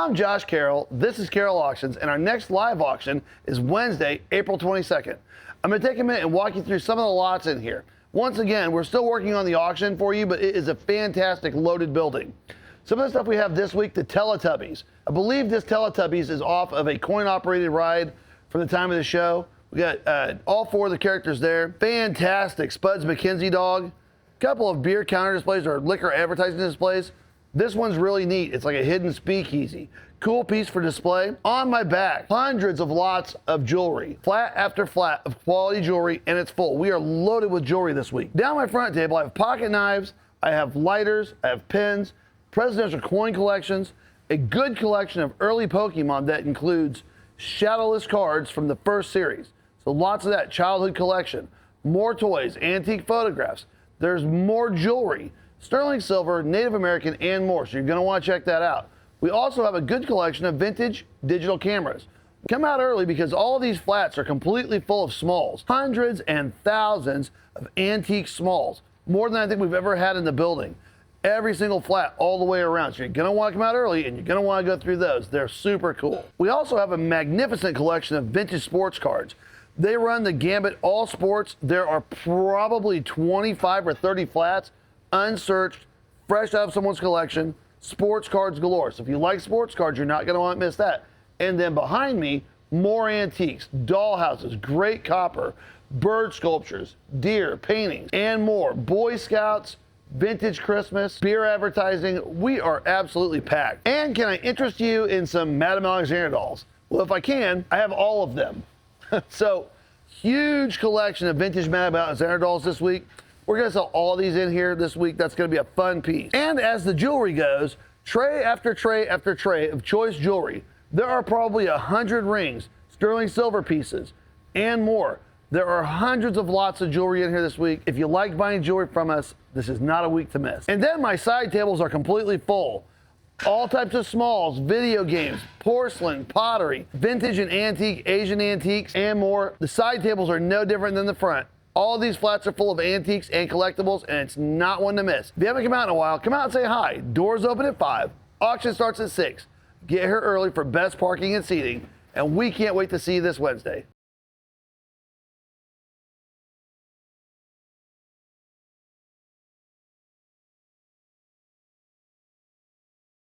I'm Josh Carrell. This is Carrell Auctions, and our next live auction is Wednesday, April 22nd. I'm going to take a minute and walk you through some of the lots in here. Once again, we're still working on the auction for you, but it is a fantastic loaded building. Some of the stuff we have this week, the Teletubbies. I believe this Teletubbies is off of a coin-operated ride from the time of the show. We got all four of the characters there. Fantastic Spuds McKenzie dog. Couple of beer counter displays or liquor advertising displays. This one's really neat. It's like a hidden speakeasy. Cool piece for display. On my back, hundreds of lots of jewelry. Flat after flat of quality jewelry, and it's full. We are loaded with jewelry this week. Down my front table, I have pocket knives, I have lighters, I have pins, presidential coin collections, a good collection of early Pokemon that includes shadowless cards from the first series. So lots of that childhood collection. More toys, antique photographs. There's more jewelry. Sterling silver, Native American, and more. So you're going to want to check that out. We also have a good collection of vintage digital cameras. Come out early because all of these flats are completely full of smalls. Hundreds and thousands of antique smalls. More than I think we've ever had in the building. Every single flat all the way around. So you're going to want to come out early and you're going to want to go through those. They're super cool. We also have a magnificent collection of vintage sports cards. They run the gambit all sports. There are probably 25 or 30 flats, unsearched, fresh out of someone's collection, sports cards galore. So if you like sports cards, you're not going to want to miss that. And then behind me, more antiques, dollhouses, great copper, bird sculptures, deer, paintings, and more. Boy Scouts, vintage Christmas, beer advertising. We are absolutely packed. And can I interest you in some Madame Alexander dolls? Well, if I can, I have all of them. So, huge collection of vintage Madame Alexander dolls this week. We're going to sell all these in here this week. That's going to be a fun piece. And as the jewelry goes, tray after tray after tray of choice jewelry. There are probably 100 rings, sterling silver pieces, and more. There are hundreds of lots of jewelry in here this week. If you like buying jewelry from us, this is not a week to miss. And then my side tables are completely full. All types of smalls, video games, porcelain, pottery, vintage and antique, Asian antiques, and more. The side tables are no different than the front. All these flats are full of antiques and collectibles, and it's not one to miss. If you haven't come out in a while, come out and say hi. Doors open at 5. Auction starts at 6. Get here early for best parking and seating, and we can't wait to see you this Wednesday.